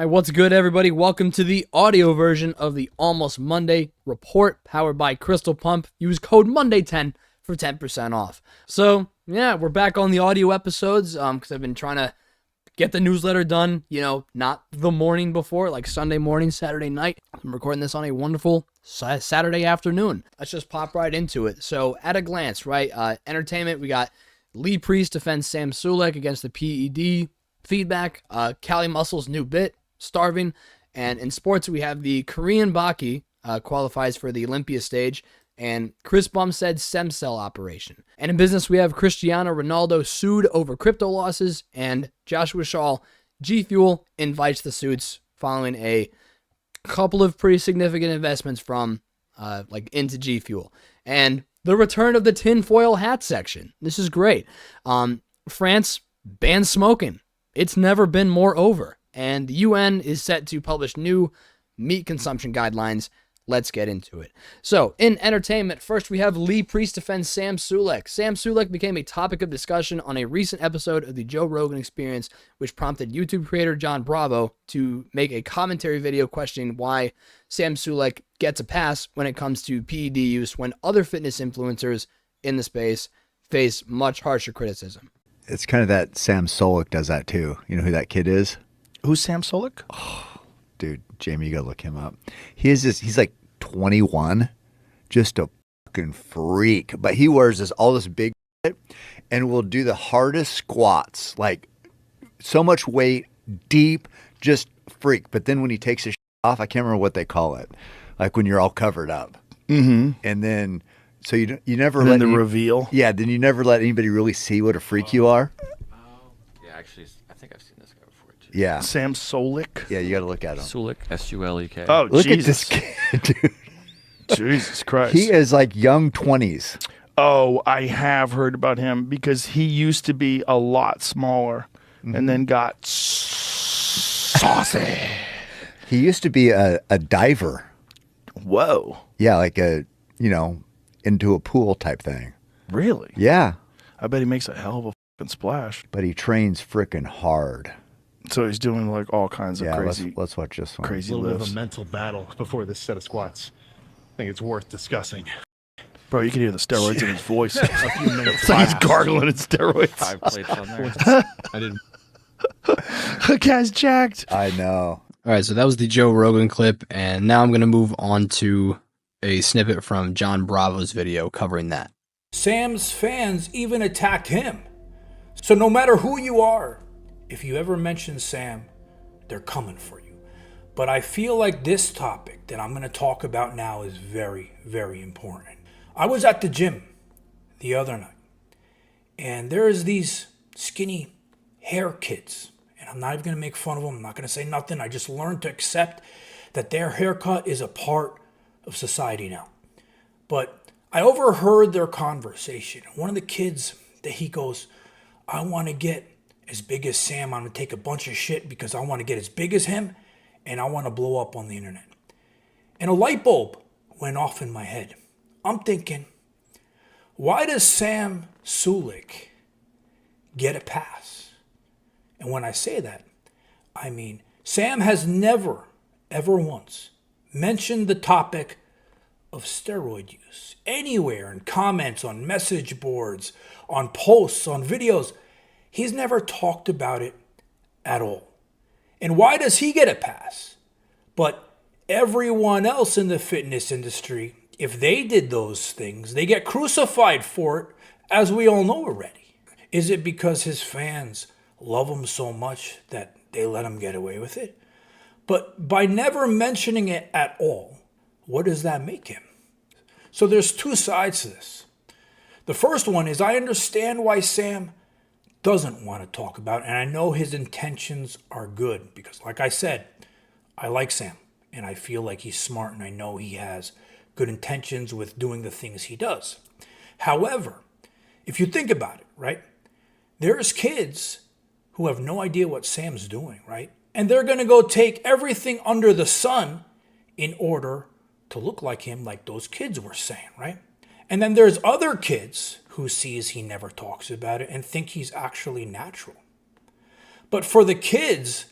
All right, what's good, everybody? Welcome to the audio version of the Almost Monday Report, powered by Crystal Pump. Use code Monday10 for 10% off. So, yeah, we're back on the audio episodes because I've been trying to get the newsletter done, not the morning before, like Sunday morning, Saturday night. I'm recording this on a wonderful Saturday afternoon. Let's just pop right into it. So, at a glance, right, entertainment, we got Lee Priest defends Sam Sulek against the PED feedback, Cali Muscle's new bit, Starving, and in sports we have the Korean Baki qualifies for the Olympia stage, and Chris Bumstead's stem cell operation. And in business we have Cristiano Ronaldo sued over crypto losses, and Joshua Schall, G Fuel, invites the suits following a couple of pretty significant investments from into G Fuel. And the return of the tinfoil hat section. This is great. France bans smoking. It's never been more over. And the UN is set to publish new meat consumption guidelines. Let's get into it. So, in entertainment, first we have Lee Priest defends Sam Sulek. Sam Sulek became a topic of discussion on a recent episode of the Joe Rogan Experience, which prompted YouTube creator John Bravo to make a commentary video questioning why Sam Sulek gets a pass when it comes to PED use when other fitness influencers in the space face much harsher criticism. It's kind of that Sam Sulek does that too. You know who that kid is? Who's Sam Sulek? Oh, dude, Jamie, you gotta look him up. He's like 21, just a fucking freak. But he wears all this big shit and will do the hardest squats, like so much weight, deep, just freak. But then when he takes his shit off, I can't remember what they call it, like when you're all covered up. Mm-hmm. And then, so you never and let then the reveal. Yeah, then you never let anybody really see what a freak you are. Yeah, actually, I think I've seen this guy before too. Yeah. Sam Sulek. Yeah, you got to look at him. Sulek, S-U-L-E-K. Oh, Look Jesus. at this kid, dude. Jesus Christ. He is like young 20s. Oh, I have heard about him because he used to be a lot smaller and then got saucy. He used to be a diver. Whoa. Yeah, like into a pool type thing. Really? Yeah. I bet he makes a hell of a fucking splash. But he trains freaking hard. So he's doing like all kinds of crazy. Let's watch this one. Crazy A little bit lifts. of a mental battle before this set of squats. I think it's worth discussing. Bro, you can hear the steroids in his voice. A few minutes. It's like he's gargling in steroids. 5 plates on there. I didn't. The guy's jacked. I know. All right, so that was the Joe Rogan clip, and now I'm going to move on to a snippet from John Bravo's video covering that. Sam's fans even attacked him. So no matter who you are, if you ever mention Sam, they're coming for you. But I feel like this topic that I'm going to talk about now is very, very important. I was at the gym the other night, and there's these skinny hair kids. And I'm not even going to make fun of them. I'm not going to say nothing. I just learned to accept that their haircut is a part of society now. But I overheard their conversation. One of the kids, that he goes, I want to get as big as Sam. I'm going to take a bunch of shit because I want to get as big as him and I want to blow up on the internet. And a light bulb went off in my head. I'm thinking, why does Sam Sulek get a pass? And when I say that, I mean Sam has never, ever once mentioned the topic of steroid use anywhere in comments, on message boards, on posts, on videos. He's never talked about it at all. And why does he get a pass? But everyone else in the fitness industry, if they did those things, they get crucified for it, as we all know already. Is it because his fans love him so much that they let him get away with it? But by never mentioning it at all, what does that make him? So there's two sides to this. The first one is I understand why Sam doesn't want to talk about it, and I know his intentions are good because, like I said, I like Sam and I feel like he's smart and I know he has good intentions with doing the things he does. However, if you think about it, right, there's kids who have no idea what Sam's doing, right? And they're going to go take everything under the sun in order to look like him, like those kids were saying, right? And then there's other kids who sees he never talks about it and think he's actually natural. But for the kids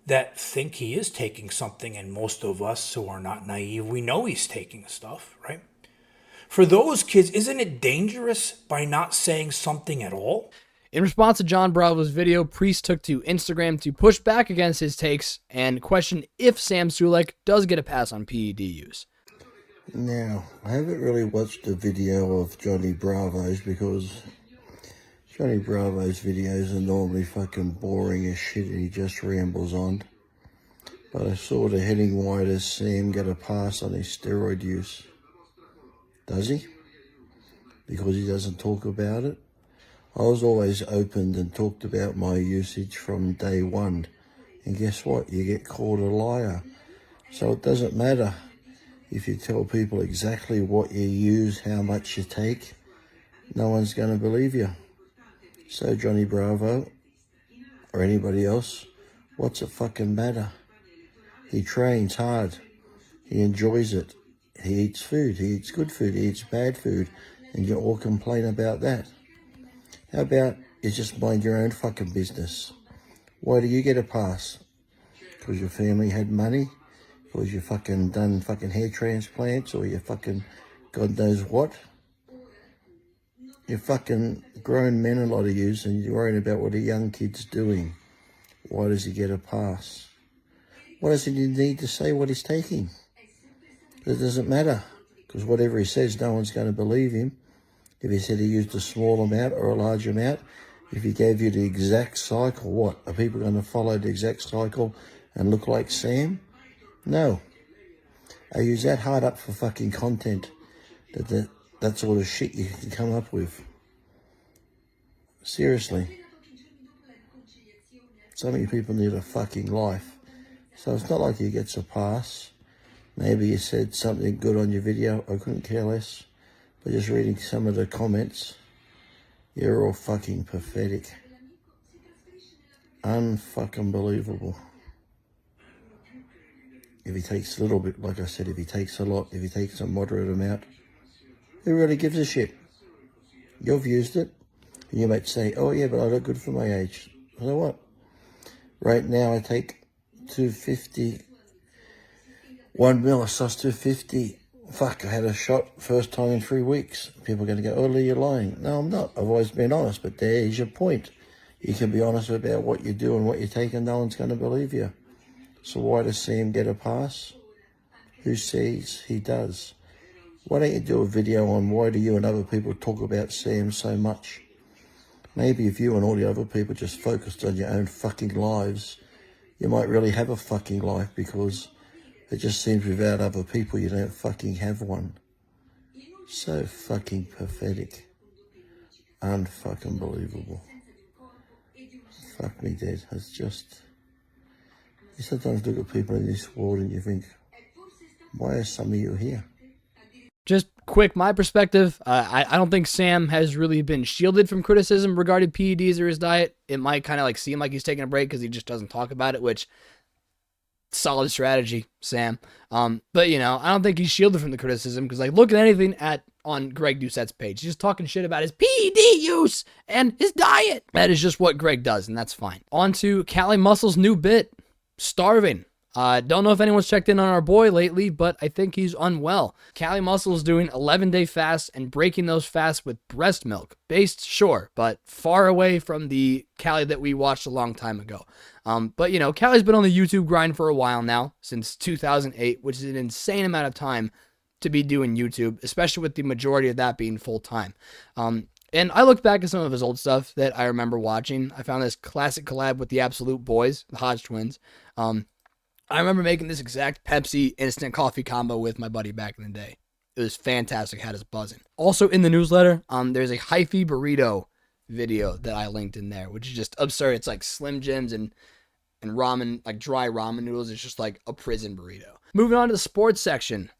that think he is taking something, and most of us who are not naive, we know he's taking stuff, right? For those kids, isn't it dangerous by not saying something at all? In response to John Bravo's video, Priest took to Instagram to push back against his takes and question if Sam Sulek does get a pass on PED use. Now, I haven't really watched a video of Johnny Bravo's because Johnny Bravo's videos are normally fucking boring as shit and he just rambles on. But I saw the heading wide as Sam get a pass on his steroid use. Does he? Because he doesn't talk about it? I was always open and talked about my usage from day one. And guess what? You get called a liar. So it doesn't matter if you tell people exactly what you use, how much you take. No one's going to believe you. So Johnny Bravo, or anybody else, what's it fucking matter? He trains hard. He enjoys it. He eats food. He eats good food. He eats bad food. And you all complain about that. How about you just mind your own fucking business? Why do you get a pass? Because your family had money? Because you fucking done fucking hair transplants? Or you fucking God knows what? You're fucking grown men, a lot of yous, and you're worrying about what a young kid's doing. Why does he get a pass? Why doesn't he need to say what he's taking? It doesn't matter, because whatever he says, no one's going to believe him. If he said he used a small amount or a large amount, if he gave you the exact cycle, what? Are people going to follow the exact cycle and look like Sam? No. Are you that hard up for fucking content that sort of shit you can come up with? Seriously. So many people need a fucking life. So it's not like he gets a pass. Maybe you said something good on your video. I couldn't care less. But just reading some of the comments, you're all fucking pathetic. Unfucking believable. If he takes a little bit, like I said, if he takes a lot, if he takes a moderate amount, who really gives a shit? You've used it. And you might say, oh yeah, but I look good for my age. So what? Right now I take 250, 1 mil, I sauce 250. Fuck, I had a shot first time in 3 weeks. People are going to go, oh, Lee, you're lying. No, I'm not. I've always been honest, but there's your point. You can be honest about what you do and what you take and no one's going to believe you. So why does Sam get a pass? Who says he does? Why don't you do a video on why do you and other people talk about Sam so much? Maybe if you and all the other people just focused on your own fucking lives, you might really have a fucking life, because it just seems without other people you don't fucking have one. So fucking pathetic. Unfucking believable. Fuck me dead. It's just... You sometimes look at people in this world and you think, why are some of you here? Just quick, my perspective, I don't think Sam has really been shielded from criticism regarding PEDs or his diet. It might kind of like seem like he's taking a break because he just doesn't talk about it, which... solid strategy, Sam. But, you know, I don't think he's shielded from the criticism because, like, look at anything on Greg Doucette's page. He's just talking shit about his PED use and his diet. That is just what Greg does, and that's fine. On to Cali Muscle's new bit, starving. Don't know if anyone's checked in on our boy lately, but I think he's unwell. Cali Muscle is doing 11-day fasts and breaking those fasts with breast milk. Based, sure, but far away from the Cali that we watched a long time ago. But, you know, Cali's been on the YouTube grind for a while now, since 2008, which is an insane amount of time to be doing YouTube, especially with the majority of that being full-time. And I looked back at some of his old stuff that I remember watching. I found this classic collab with the Absolute Boys, the Hodge twins. I remember making this exact Pepsi instant coffee combo with my buddy back in the day. It was fantastic, had us buzzing. Also in the newsletter, there's a hyphy burrito video that I linked in there, which is just absurd. It's like Slim Jims and ramen, like dry ramen noodles. It's just like a prison burrito. Moving on to the sports section.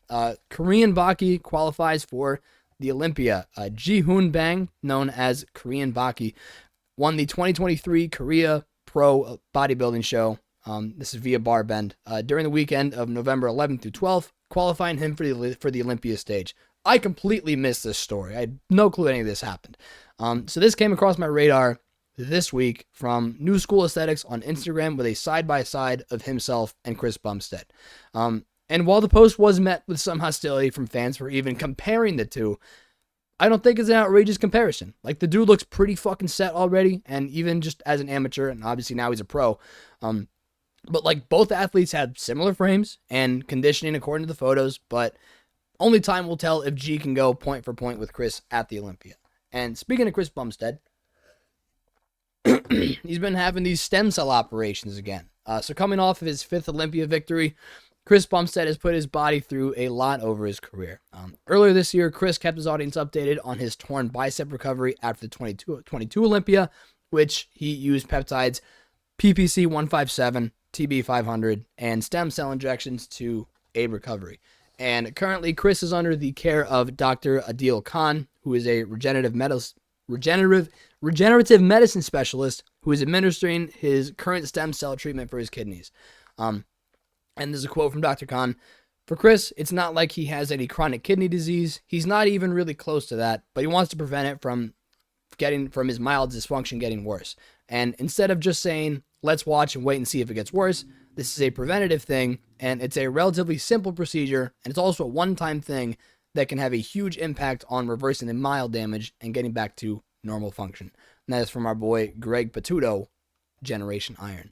Korean Baki qualifies for the Olympia. Ji Hoon Bang, known as Korean Baki, won the 2023 Korea Pro Bodybuilding Show. This is via Barbend during the weekend of November 11th through 12th, qualifying him for the Olympia stage. I completely missed this story. I had no clue any of this happened. So this came across my radar this week from New School Aesthetics on Instagram with a side-by-side of himself and Chris Bumstead. And while the post was met with some hostility from fans for even comparing the two, I don't think it's an outrageous comparison. Like, the dude looks pretty fucking set already, and even just as an amateur, and obviously now he's a pro. But, like, both athletes had similar frames and conditioning according to the photos, but only time will tell if G can go point for point with Chris at the Olympia. And speaking of Chris Bumstead, he's been having these stem cell operations again. So coming off of his 5th Olympia victory, Chris Bumstead has put his body through a lot over his career. Earlier this year, Chris kept his audience updated on his torn bicep recovery after the 22 Olympia, which he used peptides PPC 157, TB 500, and stem cell injections to aid recovery. And currently, Chris is under the care of Dr. Adil Khan, who is a regenerative medicine specialist who is administering his current stem cell treatment for his kidneys. And there's a quote from Dr. Khan. For Chris, it's not like he has any chronic kidney disease. He's not even really close to that, but he wants to prevent it from his mild dysfunction getting worse. And instead of just saying, let's watch and wait and see if it gets worse, this is a preventative thing, and it's a relatively simple procedure, and it's also a one-time thing that can have a huge impact on reversing the mild damage and getting back to normal function. And that is from our boy Greg Patudo, Generation Iron.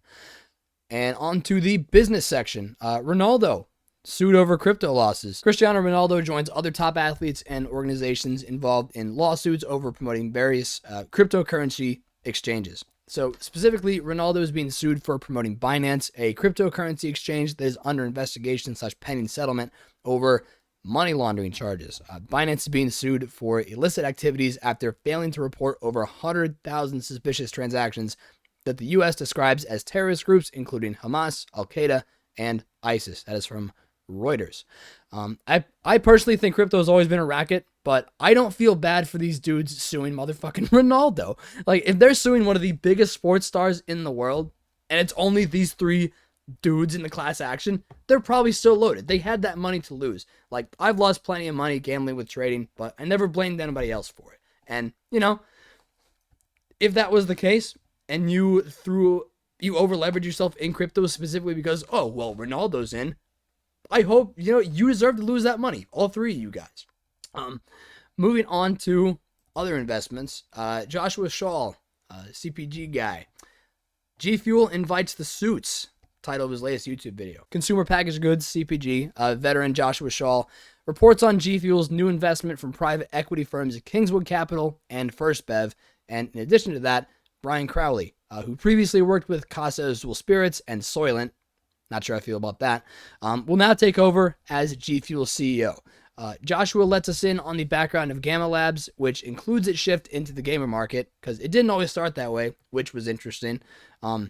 And on to the business section. Ronaldo sued over crypto losses. Cristiano Ronaldo joins other top athletes and organizations involved in lawsuits over promoting various cryptocurrency exchanges. So specifically, Ronaldo is being sued for promoting Binance, a cryptocurrency exchange that is under investigation / pending settlement over money laundering charges. Binance is being sued for illicit activities after failing to report over 100,000 suspicious transactions that the U.S. describes as terrorist groups, including Hamas, Al-Qaeda, and ISIS. That is from Reuters. I personally think crypto has always been a racket, but I don't feel bad for these dudes suing motherfucking Ronaldo. Like, if they're suing one of the biggest sports stars in the world, and it's only these 3 dudes in the class action, they're probably still loaded. They had that money to lose. Like, I've lost plenty of money gambling with trading, but I never blamed anybody else for it. And, you know, if that was the case, and you over leverage yourself in crypto specifically because, oh, well, Ronaldo's in, I hope, you deserve to lose that money. All 3 of you guys. Moving on to other investments. Joshua Schall, CPG guy. G Fuel invites the suits. Title of his latest YouTube video. Consumer packaged goods, CPG, veteran Joshua Schall reports on G Fuel's new investment from private equity firms Kingswood Capital and First Bev. And in addition to that, Brian Crowley, who previously worked with Casa Azul Spirits and Soylent, not sure how I feel about that, will now take over as G Fuel's CEO. Joshua lets us in on the background of Gamma Labs, which includes its shift into the gamer market, because it didn't always start that way, which was interesting. I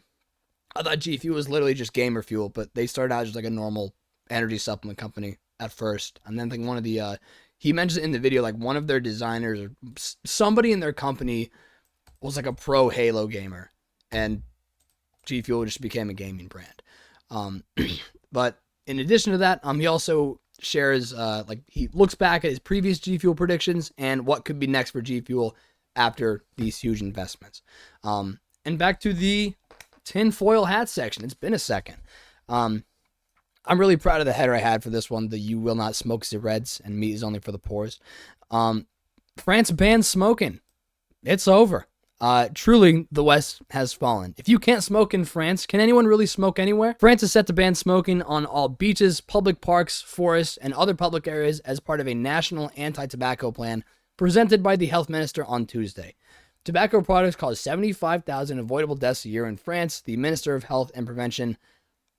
thought G Fuel was literally just gamer fuel, but they started out just like a normal energy supplement company at first. And then I think one of the, he mentions it in the video, like one of their designers or somebody in their company was like a pro Halo gamer, and G Fuel just became a gaming brand. But in addition to that, he also shares, he looks back at his previous G Fuel predictions and what could be next for G Fuel after these huge investments. And back to the tinfoil hat section. It's been a second. I'm really proud of the header I had for this one. The "You will not smoke cigarettes and meat is only for the poors." France bans smoking. It's over. Truly, the West has fallen. If you can't smoke in France, can anyone really smoke anywhere? France is set to ban smoking on all beaches, public parks, forests, and other public areas as part of a national anti-tobacco plan presented by the health minister on Tuesday. Tobacco products cause 75,000 avoidable deaths a year in France, the Minister of Health and Prevention,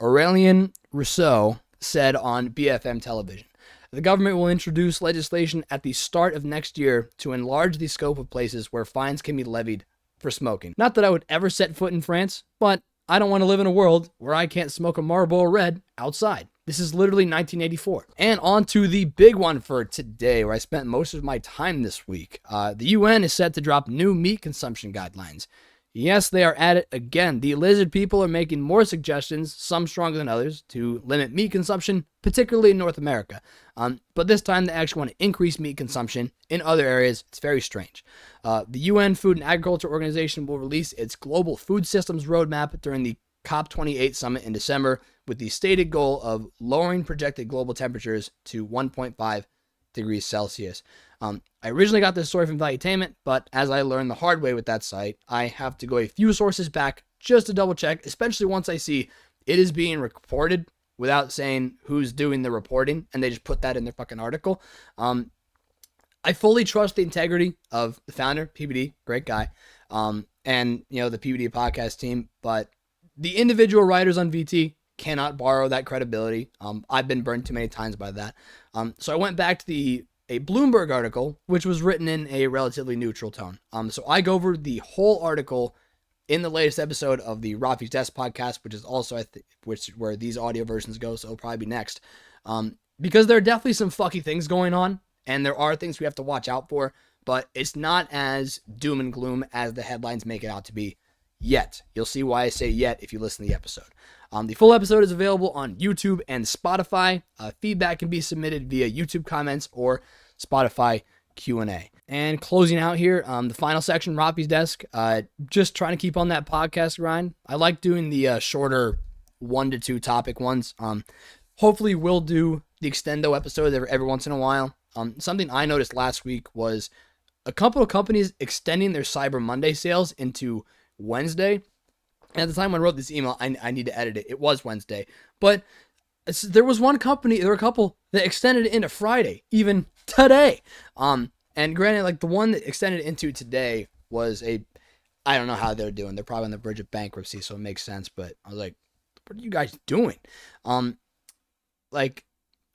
Aurélien Rousseau, said on BFM television. The government will introduce legislation at the start of next year to enlarge the scope of places where fines can be levied for smoking. Not that I would ever set foot in France, but I don't want to live in a world where I can't smoke a Marlboro Red outside. This is literally 1984. And on to the big one for today, where I spent most of my time this week. The UN is set to drop new meat consumption guidelines. Yes, they are at it again. The lizard people are making more suggestions, some stronger than others, to limit meat consumption, particularly in North America. But this time they actually want to increase meat consumption in other areas. It's very strange. The UN Food and Agriculture Organization will release its Global Food Systems Roadmap during the COP28 summit in December, with the stated goal of lowering projected global temperatures to 1.5 degrees Celsius. I originally got this story from Valuetainment, but as I learned the hard way with that site, I have to go a few sources back just to double check, especially once I see it is being reported without saying who's doing the reporting, and they just put that in their fucking article. I fully trust the integrity of the founder, PBD, great guy, and the PBD podcast team, but the individual writers on VT cannot borrow that credibility. I've been burned too many times by that. So I went back to a Bloomberg article, which was written in a relatively neutral tone. So I go over the whole article in the latest episode of the Rafi's Desk podcast, which is also where these audio versions go, so it'll probably be next. Because there are definitely some fucky things going on, and there are things we have to watch out for, but it's not as doom and gloom as the headlines make it out to be yet. You'll see why I say yet if you listen to the episode. The full episode is available on YouTube and Spotify. Feedback can be submitted via YouTube comments or Spotify Q&A. And closing out here, the final section, Rafi's Desk. Just trying to keep on that podcast grind. I like doing the shorter 1 to 2 topic ones. Hopefully we'll do the extendo episodes every once in a while. Something I noticed last week was a couple of companies extending their Cyber Monday sales into Wednesday. And at the time when I wrote this email, I need to edit it. It was Wednesday. There was one company, there were a couple that extended it into Friday, even today. And granted, like the one that extended it into today was I don't know how they're doing. They're probably on the verge of bankruptcy, so it makes sense. But I was like, what are you guys doing?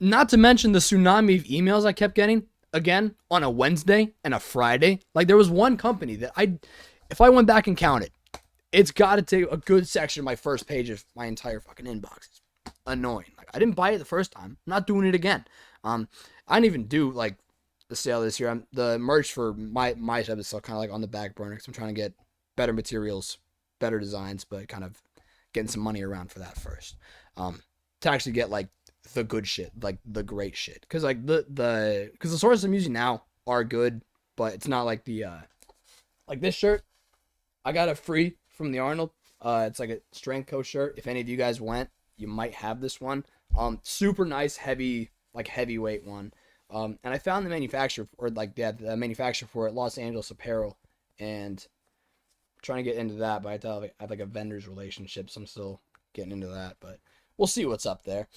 Not to mention the tsunami of emails I kept getting, again, on a Wednesday and a Friday. Like there was one company that if I went back and counted, it's got to take a good section of my first page of my entire fucking inbox. It's annoying. Like I didn't buy it the first time. I'm not doing it again. I didn't even do like the sale this year. The merch for my sub is still kind of like on the back burner because I'm trying to get better materials, better designs, but kind of getting some money around for that first. To actually get like the good shit, like the great shit. Because like because the sources I'm using now are good, but it's not like the like this shirt. I got it free from the Arnold. It's like a strength coach shirt. If any of you guys went, you might have this one. Super nice, heavyweight one. And I found the manufacturer the manufacturer for it, Los Angeles Apparel, and I'm trying to get into that, but I have like a vendor's relationship, so I'm still getting into that, but we'll see what's up there.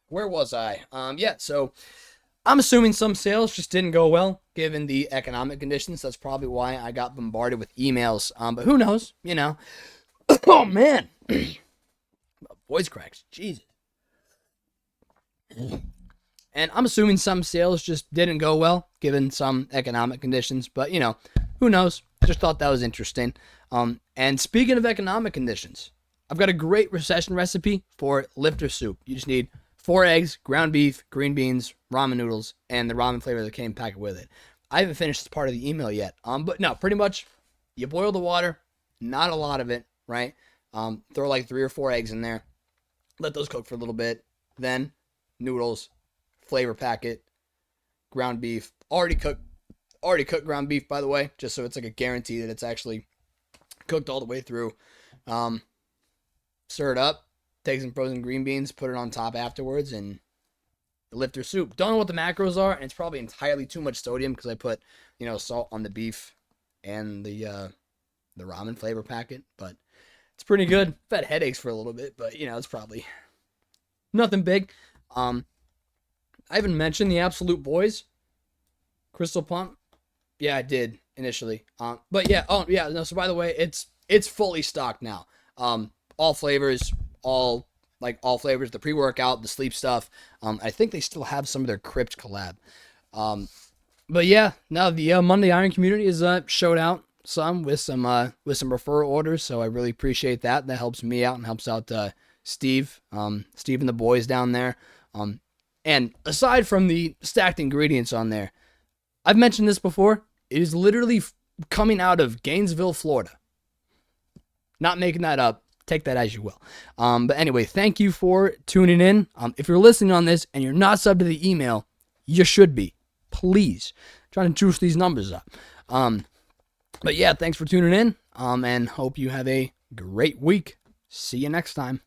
Where was I? So I'm assuming some sales just didn't go well, given the economic conditions. That's probably why I got bombarded with emails. But who knows, Oh, man. My voice cracks. Jesus. And I'm assuming some sales just didn't go well, given some economic conditions. But, who knows? Just thought that was interesting. And speaking of economic conditions, I've got a great recession recipe for lifter soup. You just need 4 eggs, ground beef, green beans, ramen noodles, and the ramen flavor that came packed with it. I haven't finished this part of the email yet. But no, pretty much you boil the water, not a lot of it, right? Throw like 3 or 4 eggs in there. Let those cook for a little bit. Then noodles, flavor packet, ground beef, already cooked ground beef, by the way, just so it's like a guarantee that it's actually cooked all the way through. Stir it up, take some frozen green beans, put it on top afterwards, and lifter soup. Don't know what the macros are, and it's probably entirely too much sodium because I put, salt on the beef and the ramen flavor packet, but it's pretty good. I've had headaches for a little bit, but it's probably nothing big. I haven't mentioned the Absolute Boys Crystal Pump. Yeah, I did initially. But yeah, so by the way, it's fully stocked now. All flavors, all flavors, the pre-workout, the sleep stuff. I think they still have some of their Crypt collab. But yeah, now the Monday Iron community is showed out some with some referral orders, so I really appreciate that. That helps me out and helps out Steve and the boys down there. And aside from the stacked ingredients on there, I've mentioned this before. It is literally coming out of Gainesville, Florida. Not making that up. Take that as you will. But anyway, thank you for tuning in. If you're listening on this and you're not subbed to the email, you should be. Please. Trying to juice these numbers up. But yeah, thanks for tuning in. And hope you have a great week. See you next time.